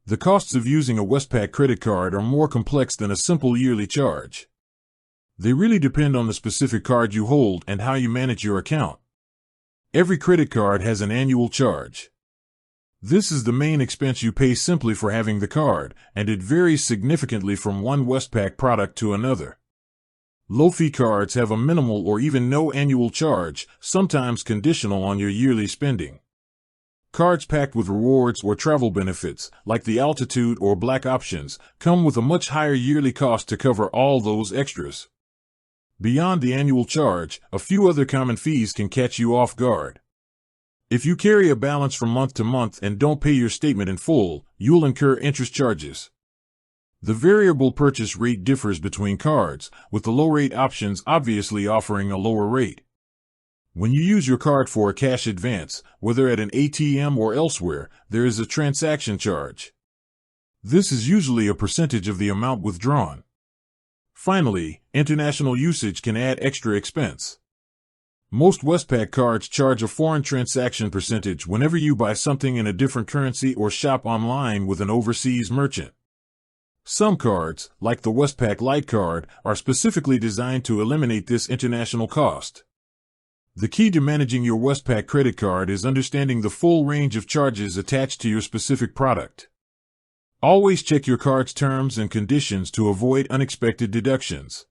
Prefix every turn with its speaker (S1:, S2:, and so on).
S1: The costs of using a Westpac credit card are more complex than a simple yearly charge. They really depend on the specific card you hold and how you manage your account. Every credit card has an annual charge. This is the main expense you pay simply for having the card, and it varies significantly from one Westpac product to another. Low-fee cards have a minimal or even no annual charge, sometimes conditional on your yearly spending. Cards packed with rewards or travel benefits, like the Altitude or Black options, come with a much higher yearly cost to cover all those extras. Beyond the annual charge, a few other common fees can catch you off guard. If you carry a balance from month to month and don't pay your statement in full, you'll incur interest charges. The variable purchase rate differs between cards, with the low-rate options obviously offering a lower rate. When you use your card for a cash advance, whether at an ATM or elsewhere, there is a transaction charge. This is usually a percentage of the amount withdrawn. Finally, international usage can add extra expense. Most Westpac cards charge a foreign transaction percentage whenever you buy something in a different currency or shop online with an overseas merchant. Some cards, like the Westpac Lite card, are specifically designed to eliminate this international cost. The key to managing your Westpac credit card is understanding the full range of charges attached to your specific product. Always check your card's terms and conditions to avoid unexpected deductions.